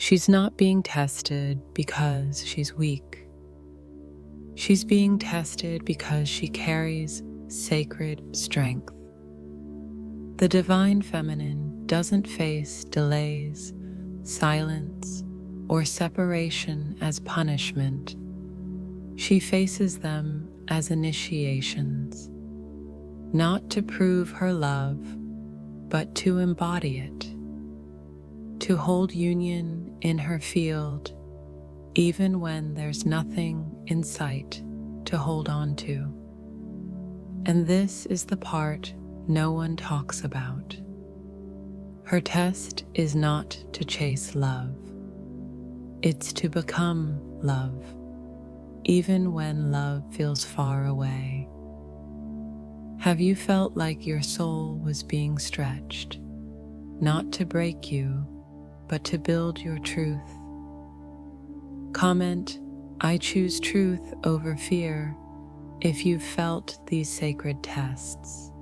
She's not being tested because she's weak. She's being tested because she carries sacred strength. The divine feminine doesn't face delays, silence, or separation as punishment. She faces them as initiations, not to prove her love, but to embody it, to hold union in her field, even when there's nothing in sight to hold on to. And this is the part no one talks about. Her test is not to chase love. It's to become love, even when love feels far away. Have you felt like your soul was being stretched, not to break you, but to build your truth? Comment, "I choose truth over fear," if you've felt these sacred tests.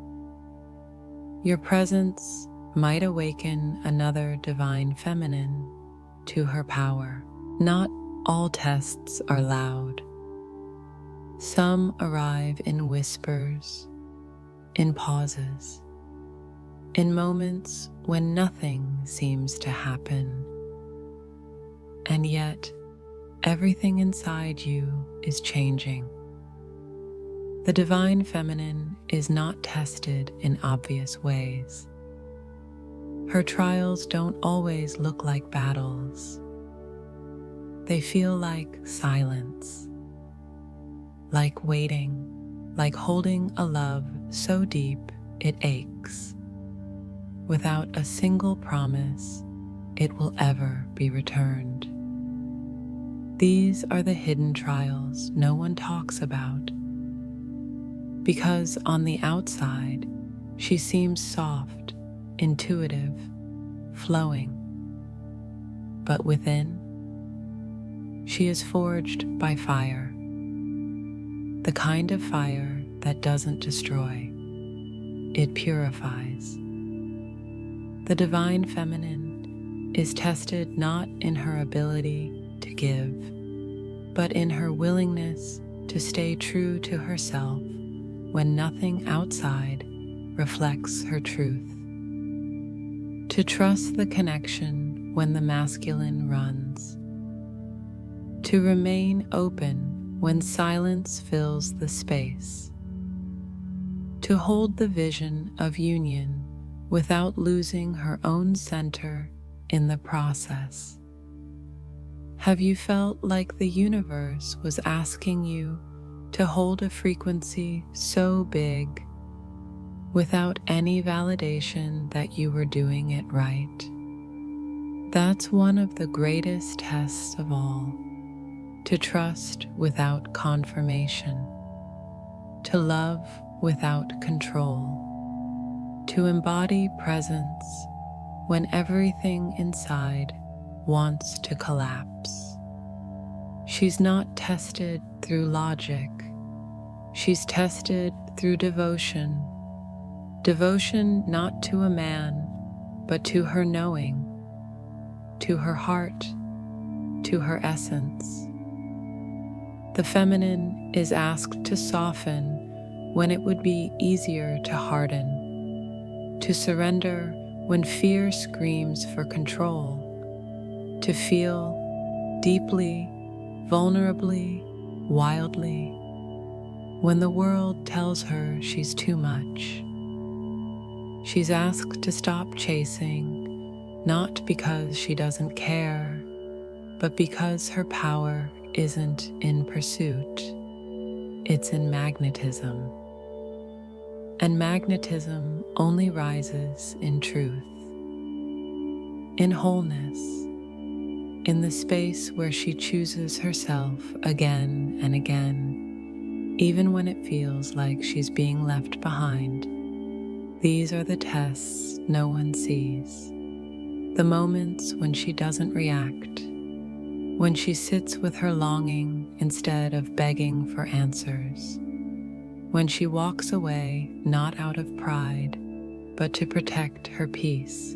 Your presence might awaken another divine feminine to her power. Not all tests are loud. Some arrive in whispers, in pauses, in moments when nothing seems to happen. And yet, everything inside you is changing. The divine feminine is not tested in obvious ways. Her trials don't always look like battles. They feel like silence, like waiting, like holding a love so deep it aches, without a single promise it will ever be returned. These are the hidden trials no one talks about, because on the outside, she seems soft, intuitive, flowing. But within, she is forged by fire, the kind of fire that doesn't destroy, it purifies. The divine feminine is tested not in her ability to give, but in her willingness to stay true to herself when nothing outside reflects her truth. To trust the connection when the masculine runs. To remain open when silence fills the space. To hold the vision of union without losing her own center in the process. Have you felt like the universe was asking you to hold a frequency so big without any validation that you were doing it right? That's one of the greatest tests of all, to trust without confirmation, to love without control, to embody presence when everything inside wants to collapse. She's not tested through logic. She's tested through devotion. Devotion not to a man, but to her knowing, to her heart, to her essence. The feminine is asked to soften when it would be easier to harden, to surrender when fear screams for control, to feel deeply, vulnerably, wildly, when the world tells her she's too much. She's asked to stop chasing, not because she doesn't care, but because her power isn't in pursuit, it's in magnetism. And magnetism only rises in truth, in wholeness, in the space where she chooses herself again and again, even when it feels like she's being left behind. These are the tests no one sees, the moments when she doesn't react, when she sits with her longing instead of begging for answers, when she walks away not out of pride, but to protect her peace,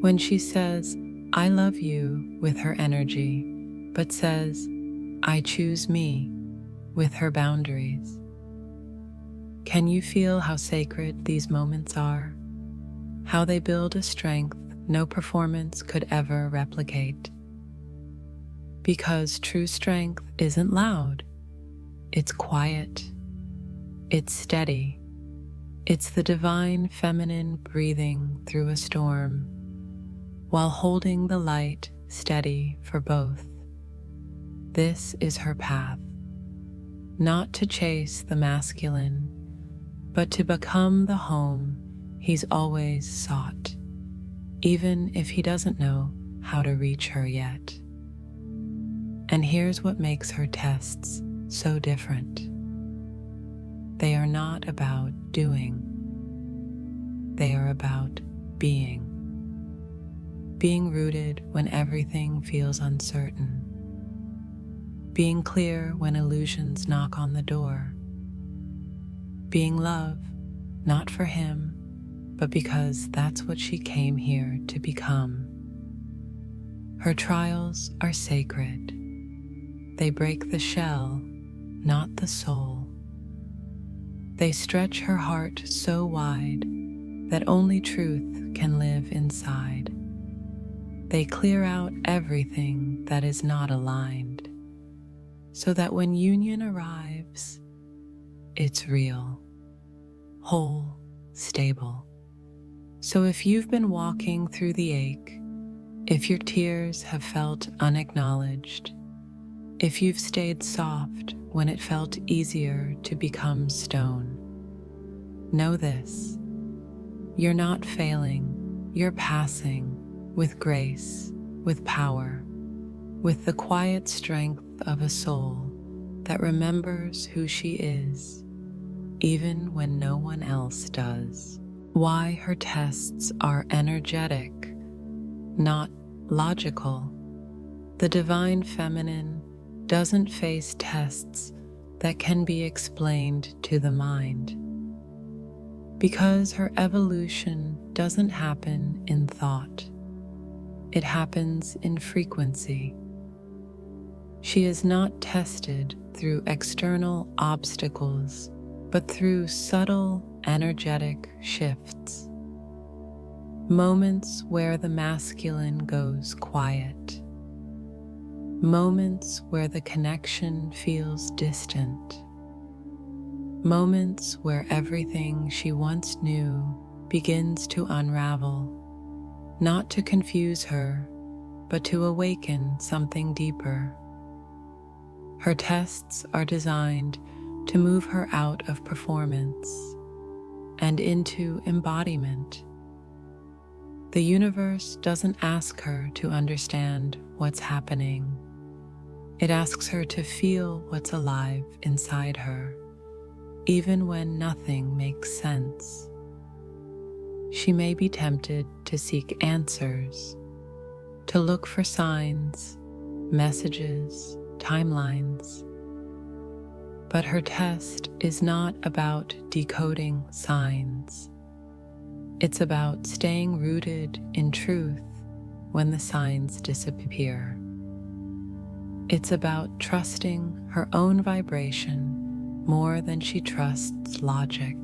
when she says, "I love you" with her energy, but says, "I choose me" with her boundaries. Can you feel how sacred these moments are? How they build a strength no performance could ever replicate? Because true strength isn't loud, it's quiet, it's steady. It's the divine feminine breathing through a storm, while holding the light steady for both. This is her path, not to chase the masculine, but to become the home he's always sought, even if he doesn't know how to reach her yet. And here's what makes her tests so different. They are not about doing. They are about being. Being rooted when everything feels uncertain. Being clear when illusions knock on the door. Being love, not for him, but because that's what she came here to become. Her trials are sacred. They break the shell, not the soul. They stretch her heart so wide that only truth can live inside. They clear out everything that is not aligned, so that when union arrives, it's real, whole, stable. So if you've been walking through the ache, if your tears have felt unacknowledged, if you've stayed soft when it felt easier to become stone, know this: you're not failing, you're passing with grace, with power, with the quiet strength of a soul that remembers who she is, even when no one else does. Why her tests are energetic, not logical. The divine feminine doesn't face tests that can be explained to the mind, because her evolution doesn't happen in thought. It happens in frequency. She is not tested through external obstacles, but through subtle, energetic shifts. Moments where the masculine goes quiet. Moments where the connection feels distant. Moments where everything she once knew begins to unravel, not to confuse her, but to awaken something deeper. Her tests are designed to move her out of performance and into embodiment. The universe doesn't ask her to understand what's happening. It asks her to feel what's alive inside her, even when nothing makes sense. She may be tempted to seek answers, to look for signs, messages, timelines. But her test is not about decoding signs. It's about staying rooted in truth when the signs disappear. It's about trusting her own vibration more than she trusts logic.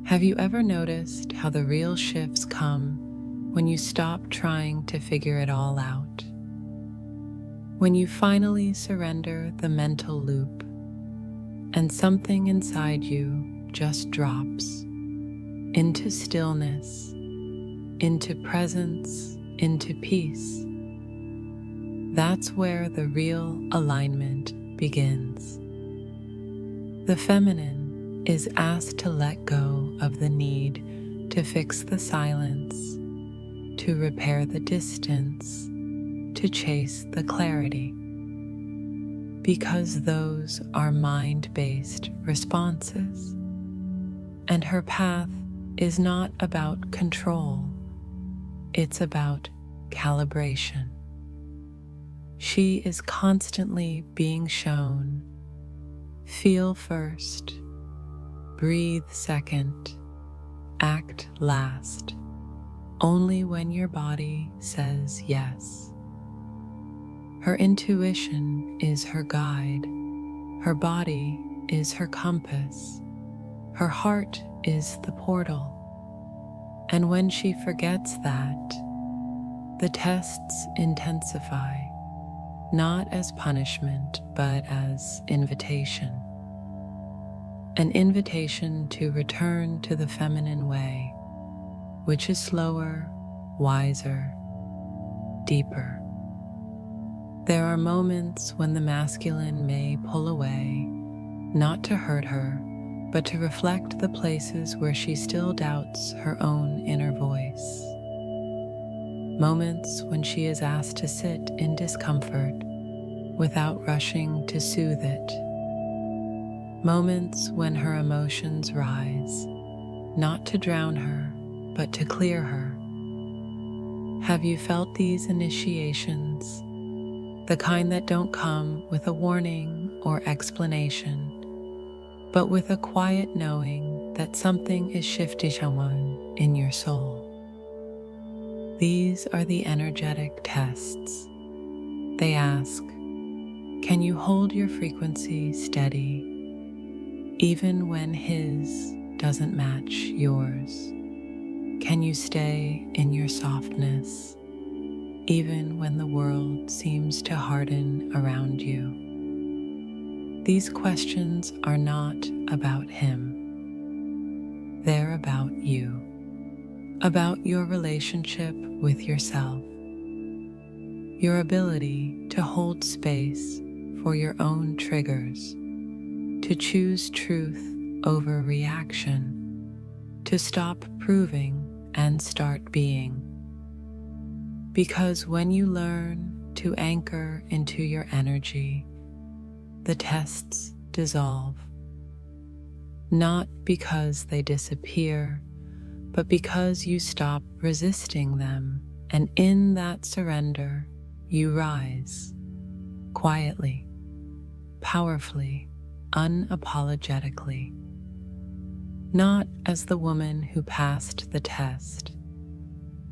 Have you ever noticed how the real shifts come when you stop trying to figure it all out? When you finally surrender the mental loop and something inside you just drops into stillness, into presence, into peace. That's where the real alignment begins. The feminine is asked to let go of the need to fix the silence, to repair the distance, to chase the clarity. Because those are mind-based responses. And her path is not about control, it's about calibration. She is constantly being shown, feel first, breathe second, act last. only when your body says yes. Her intuition is her guide. Her body is her compass. Her heart is the portal. And when she forgets that, the tests intensify, not as punishment, but as invitation. An invitation to return to the feminine way, which is slower, wiser, deeper. There are moments when the masculine may pull away, not to hurt her, but to reflect the places where she still doubts her own inner voice. Moments when she is asked to sit in discomfort without rushing to soothe it. Moments when her emotions rise, not to drown her, but to clear her. Have you felt these initiations? The kind that don't come with a warning or explanation, but with a quiet knowing that something is shifting in your soul. These are the energetic tests. They ask, can you hold your frequency steady, even when his doesn't match yours? Can you stay in your softness, even when the world seems to harden around you? These questions are not about him. They're about you, about your relationship with yourself, your ability to hold space for your own triggers, to choose truth over reaction, to stop proving and start being. Because when you learn to anchor into your energy, the tests dissolve, not because they disappear, but because you stop resisting them, and in that surrender, you rise, quietly, powerfully, unapologetically, not as the woman who passed the test,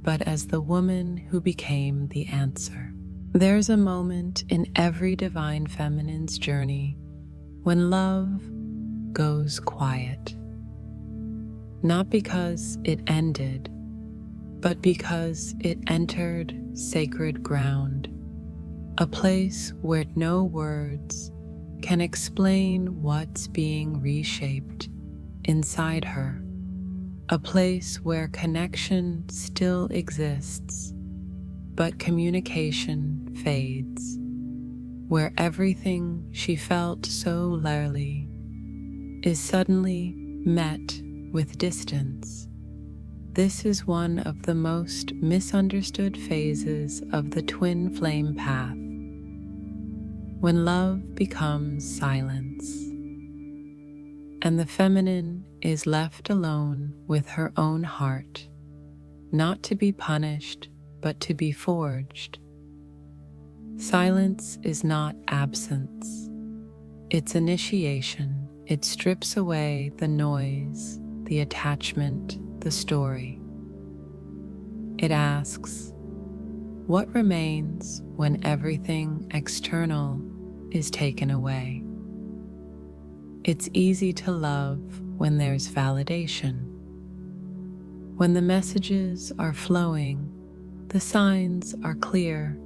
but as the woman who became the answer. There's a moment in every divine feminine's journey when love goes quiet, not because it ended, but because it entered sacred ground, a place where no words can explain what's being reshaped inside her, a place where connection still exists, but communication fades, where everything she felt so rarely is suddenly met with distance. This is one of the most misunderstood phases of the twin flame path, when love becomes silence, and the feminine is left alone with her own heart, not to be punished, but to be forged. Silence is not absence, it's initiation. It strips away the noise, the attachment, the story. It asks, what remains when everything external is taken away? It's easy to love when there's validation. When the messages are flowing, the signs are clear.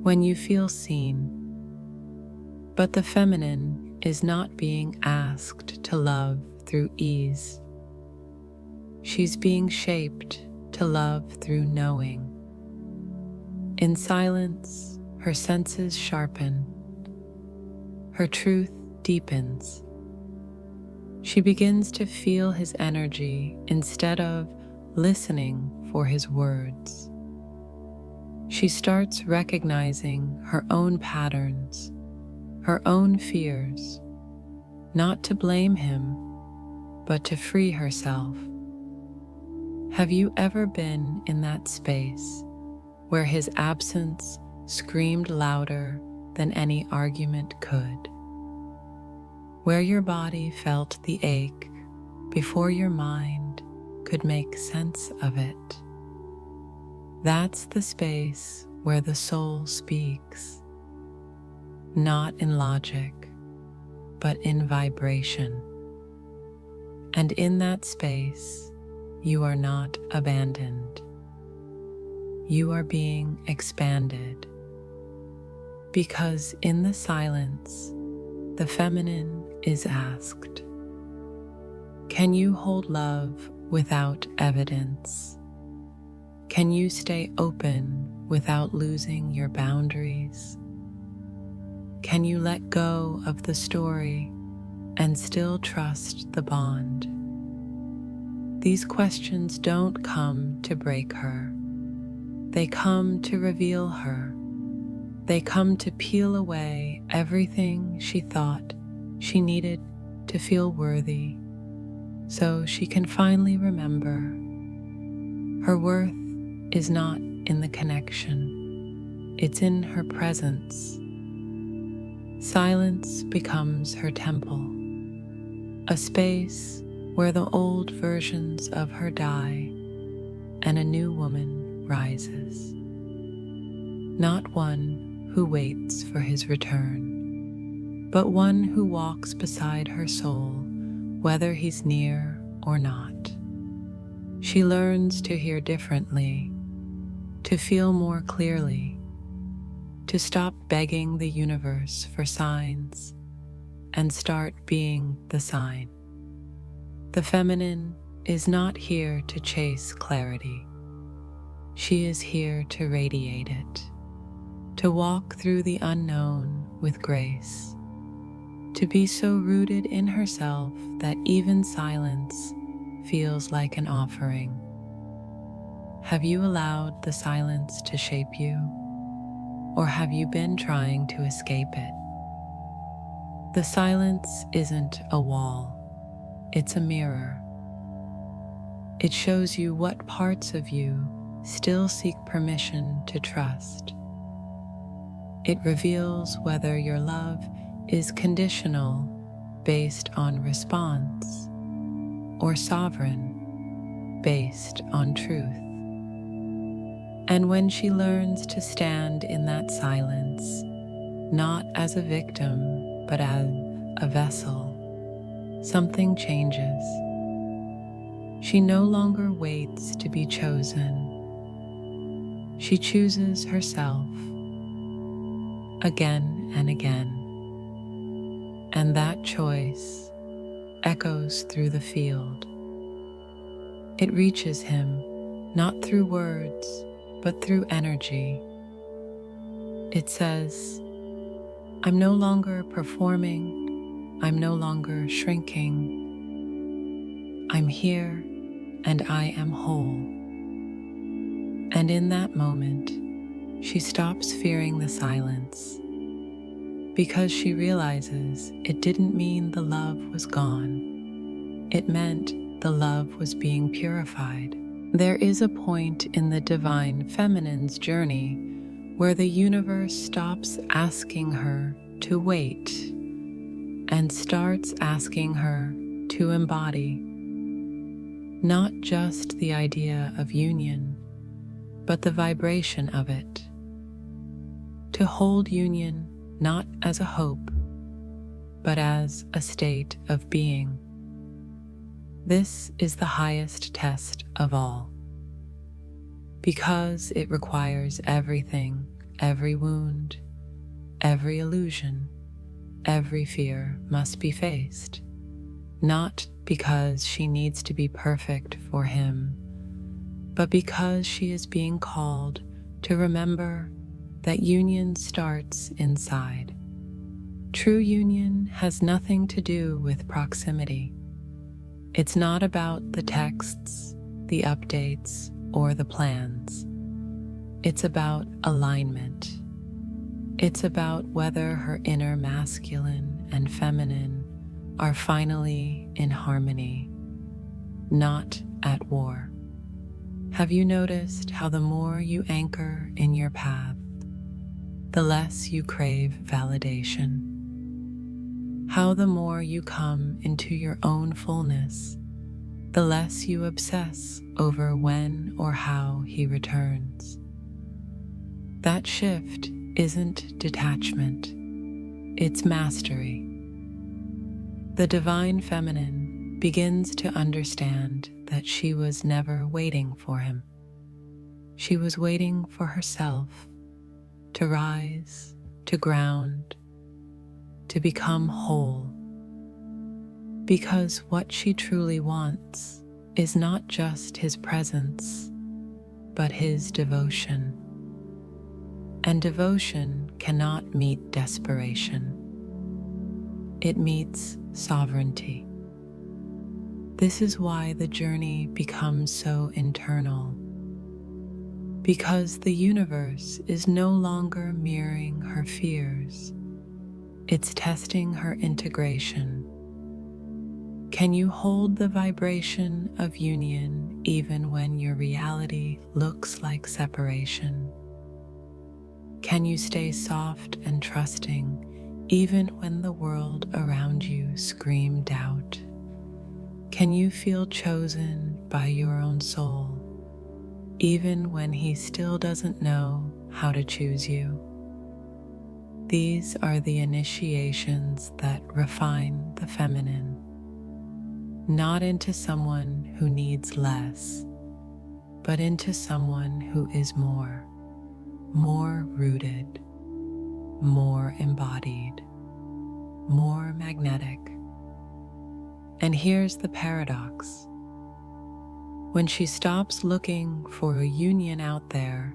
When you feel seen. But the feminine is not being asked to love through ease. She's being shaped to love through knowing. In silence, her senses sharpen. Her truth deepens. She begins to feel his energy instead of listening for his words. She starts recognizing her own patterns, her own fears, not to blame him, but to free herself. Have you ever been in that space where his absence screamed louder than any argument could? Where your body felt the ache before your mind could make sense of it? That's the space where the soul speaks, not in logic, but in vibration. And in that space, you are not abandoned. You are being expanded. Because in the silence, the feminine is asked, can you hold love without evidence? Can you stay open without losing your boundaries? Can you let go of the story and still trust the bond? These questions don't come to break her. They come to reveal her. They come to peel away everything she thought she needed to feel worthy, so she can finally remember her worth is not in the connection, it's in her presence. Silence becomes her temple, a space where the old versions of her die and a new woman rises. Not one who waits for his return, but one who walks beside her soul, whether he's near or not. She learns to hear differently, to feel more clearly, to stop begging the universe for signs and start being the sign. The feminine is not here to chase clarity. She is here to radiate it, to walk through the unknown with grace, to be so rooted in herself that even silence feels like an offering. Have you allowed the silence to shape you, or have you been trying to escape it? The silence isn't a wall, it's a mirror. It shows you what parts of you still seek permission to trust. It reveals whether your love is conditional, based on response, or sovereign, based on truth. And when she learns to stand in that silence, not as a victim, but as a vessel, something changes. She no longer waits to be chosen. She chooses herself again and again. And that choice echoes through the field. It reaches him not through words, but through energy. It says, I'm no longer performing, I'm no longer shrinking. I'm here and I am whole. And in that moment, she stops fearing the silence, because she realizes it didn't mean the love was gone. It meant the love was being purified. There is a point in the divine feminine's journey where the universe stops asking her to wait and starts asking her to embody not just the idea of union, but the vibration of it. To hold union not as a hope, but as a state of being. This is the highest test of all, because it requires everything, every wound, every illusion, every fear must be faced, not because she needs to be perfect for him, but because she is being called to remember that union starts inside. True union has nothing to do with proximity. It's not about the texts, the updates, or the plans. It's about alignment. It's about whether her inner masculine and feminine are finally in harmony, not at war. Have you noticed how the more you anchor in your path, the less you crave validation? How the more you come into your own fullness, the less you obsess over when or how he returns. That shift isn't detachment, it's mastery. The divine feminine begins to understand that she was never waiting for him. She was waiting for herself to rise, to ground, to become whole. Because what she truly wants is not just his presence, but his devotion. And devotion cannot meet desperation. It meets sovereignty. This is why the journey becomes so internal. Because the universe is no longer mirroring her fears. It's testing her integration. Can you hold the vibration of union even when your reality looks like separation? Can you stay soft and trusting even when the world around you screams doubt? Can you feel chosen by your own soul even when he still doesn't know how to choose you? These are the initiations that refine the feminine, not into someone who needs less, but into someone who is more rooted, more embodied, more magnetic. And here's the paradox. When she stops looking for a union out there,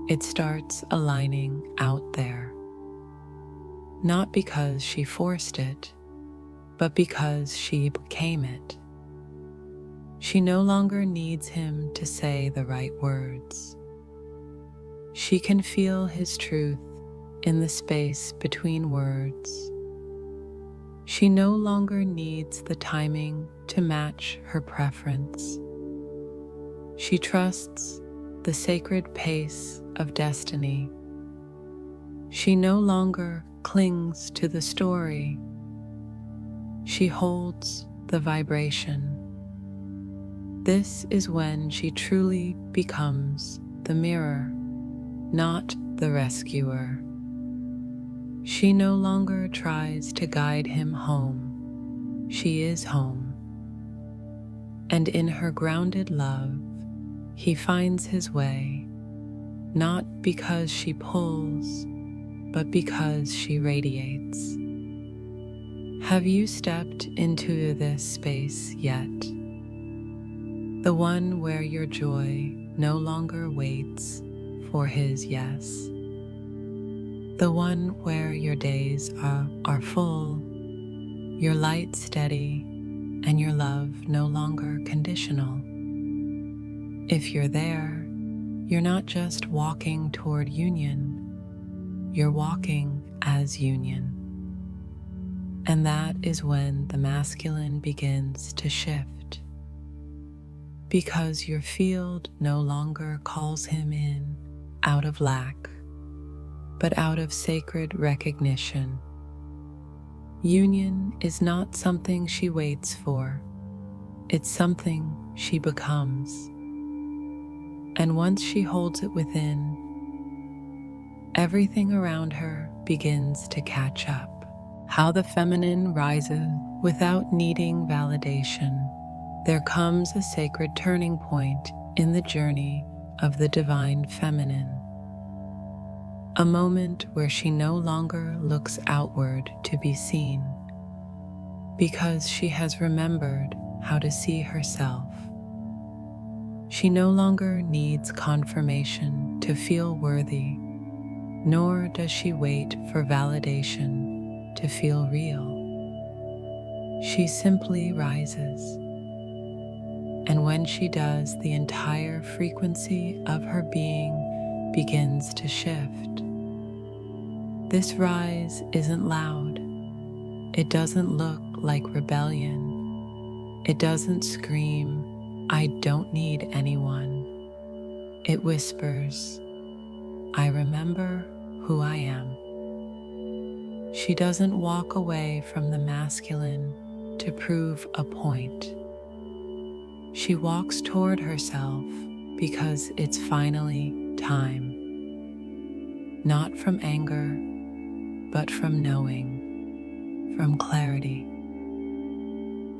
it starts aligning out there. Not because she forced it, but because she became it. She no longer needs him to say the right words. She can feel his truth in the space between words. She no longer needs the timing to match her preference. She trusts the sacred pace of destiny. She no longer clings to the story. She holds the vibration. This is when she truly becomes the mirror, not the rescuer. She no longer tries to guide him home. She is home. And in her grounded love, he finds his way, not because she pulls, but because she radiates. Have you stepped into this space yet? The one where your joy no longer waits for his yes. The one where your days are full, your light steady, and your love no longer conditional. If you're there, you're not just walking toward union, you're walking as union. And that is when the masculine begins to shift. Because your field no longer calls him in out of lack, but out of sacred recognition. Union is not something she waits for, it's something she becomes. And once she holds it within, everything around her begins to catch up. How the feminine rises without needing validation. There comes a sacred turning point in the journey of the divine feminine. A moment where she no longer looks outward to be seen, because she has remembered how to see herself. She no longer needs confirmation to feel worthy, nor does she wait for validation to feel real. She simply rises. And when she does, the entire frequency of her being begins to shift. This rise isn't loud. It doesn't look like rebellion. It doesn't scream, "I don't need anyone." It whispers, "I remember who I am." She doesn't walk away from the masculine to prove a point. She walks toward herself because it's finally time. not from anger, but from knowing, from clarity,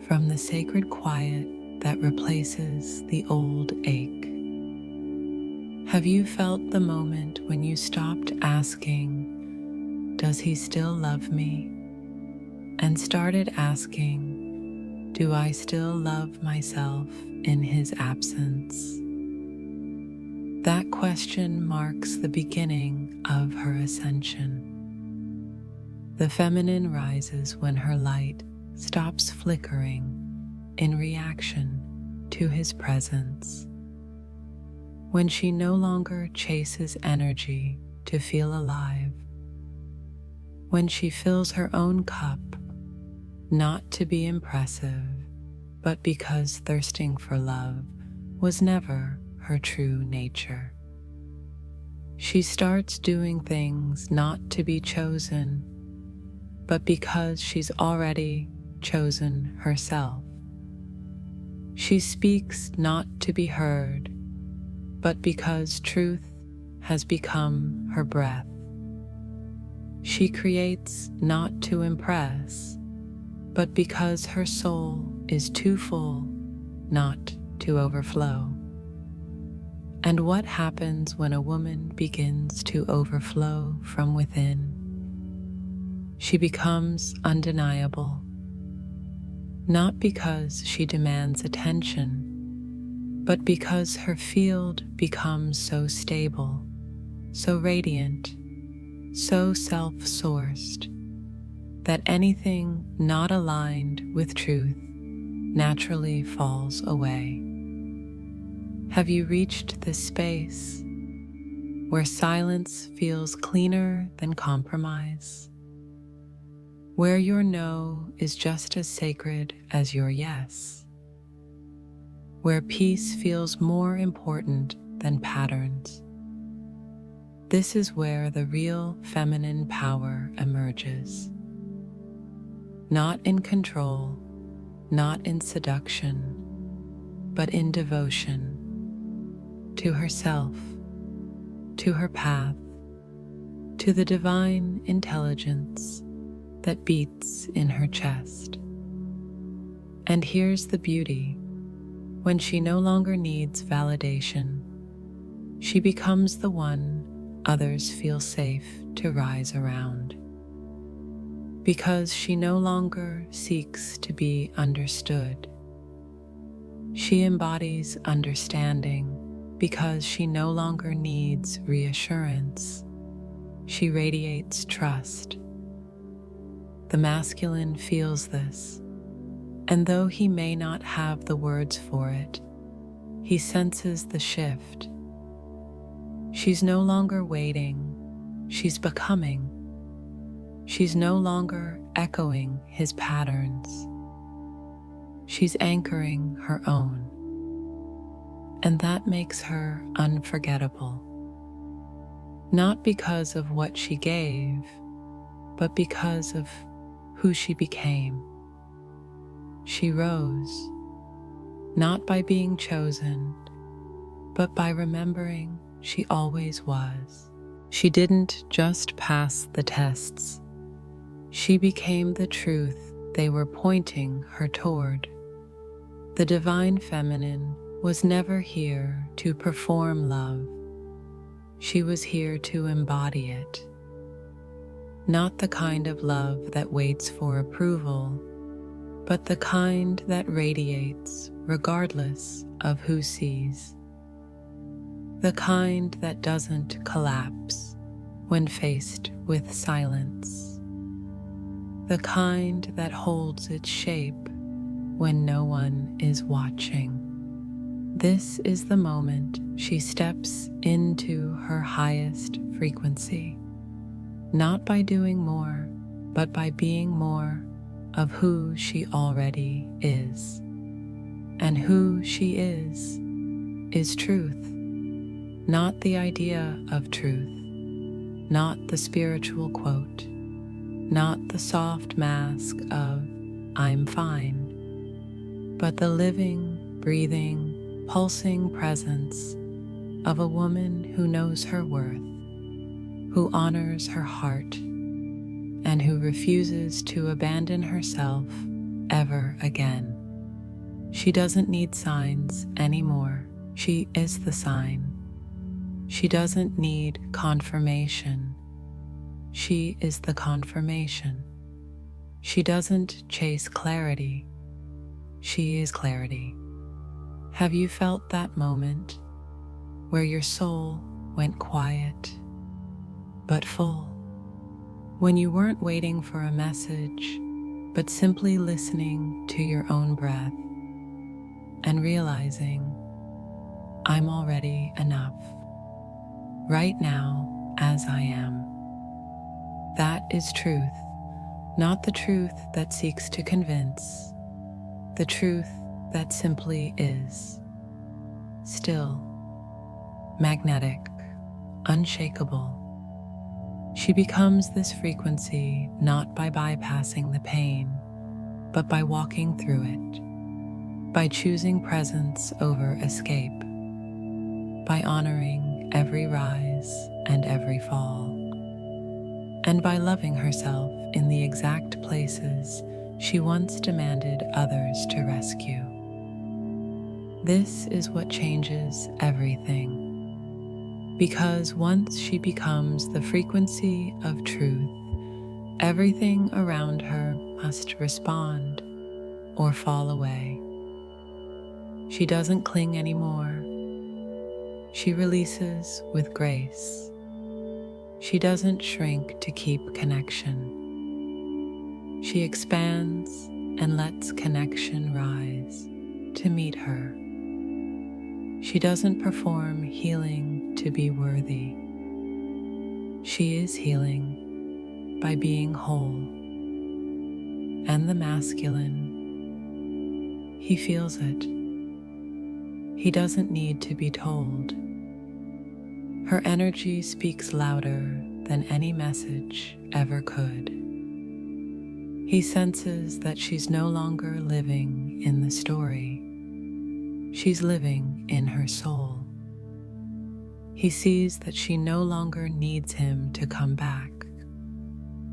from the sacred quiet that replaces the old ache. Have you felt the moment when you stopped asking, "Does he still love me?" and started asking, "Do I still love myself in his absence?" That question marks the beginning of her ascension. The feminine rises when her light stops flickering in reaction to his presence. When she no longer chases energy to feel alive. When she fills her own cup, not to be impressive, but because thirsting for love was never her true nature. She starts doing things not to be chosen, but because she's already chosen herself. She speaks not to be heard, but because truth has become her breath. She creates not to impress, but because her soul is too full not to overflow. And what happens when a woman begins to overflow from within? She becomes undeniable, not because she demands attention, but because her field becomes so stable, so radiant, so self-sourced, that anything not aligned with truth naturally falls away. Have you reached this space where silence feels cleaner than compromise? Where your no is just as sacred as your yes? Where peace feels more important than patterns? This is where the real feminine power emerges. Not in control, not in seduction, but in devotion to herself, to her path, to the divine intelligence that beats in her chest. And here's the beauty. When she no longer needs validation, she becomes the one others feel safe to rise around. Because she no longer seeks to be understood. She embodies understanding because she no longer needs reassurance. She radiates trust. The masculine feels this, and though he may not have the words for it, he senses the shift. She's no longer waiting, she's becoming. She's no longer echoing his patterns. She's anchoring her own. And that makes her unforgettable. Not because of what she gave, but because of who she became. She rose, not by being chosen, but by remembering she always was. She didn't just pass the tests. She became the truth they were pointing her toward. The divine feminine was never here to perform love. She was here to embody it. Not the kind of love that waits for approval, but the kind that radiates regardless of who sees. The kind that doesn't collapse when faced with silence. The kind that holds its shape when no one is watching. This is the moment she steps into her highest frequency, not by doing more, but by being more of who she already is. And who she is truth, not the idea of truth, not the spiritual quote, not the soft mask of "I'm fine," but the living, breathing, pulsing presence of a woman who knows her worth, who honors her heart, and who refuses to abandon herself ever again. She doesn't need signs anymore. She is the sign. She doesn't need confirmation. She is the confirmation. She doesn't chase clarity. She is clarity. Have you felt that moment where your soul went quiet but full? When you weren't waiting for a message, but simply listening to your own breath and realizing, I'm already enough, right now as I am. That is truth, not the truth that seeks to convince, the truth that simply is. Still, magnetic, unshakable. She becomes this frequency not by bypassing the pain, but by walking through it, by choosing presence over escape, by honoring every rise and every fall, and by loving herself in the exact places she once demanded others to rescue. This is what changes everything. Because once she becomes the frequency of truth, everything around her must respond or fall away. She doesn't cling anymore. She releases with grace. She doesn't shrink to keep connection. She expands and lets connection rise to meet her. She doesn't perform healing to be worthy. She is healing by being whole. And the masculine, he feels it. He doesn't need to be told. Her energy speaks louder than any message ever could. He senses that she's no longer living in the story. She's living in her soul. He sees that she no longer needs him to come back.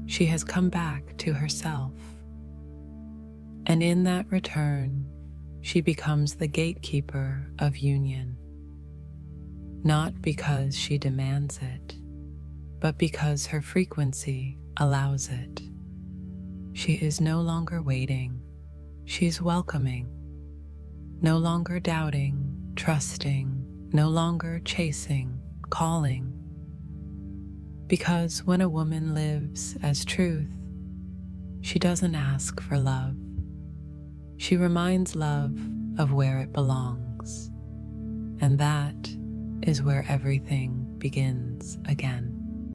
She has come back to herself. And in that return, she becomes the gatekeeper of union. Not because she demands it, but because her frequency allows it. She is no longer waiting. She's welcoming. No longer doubting, trusting, no longer chasing, calling. Because when a woman lives as truth, she doesn't ask for love. She reminds love of where it belongs. And that is where everything begins again.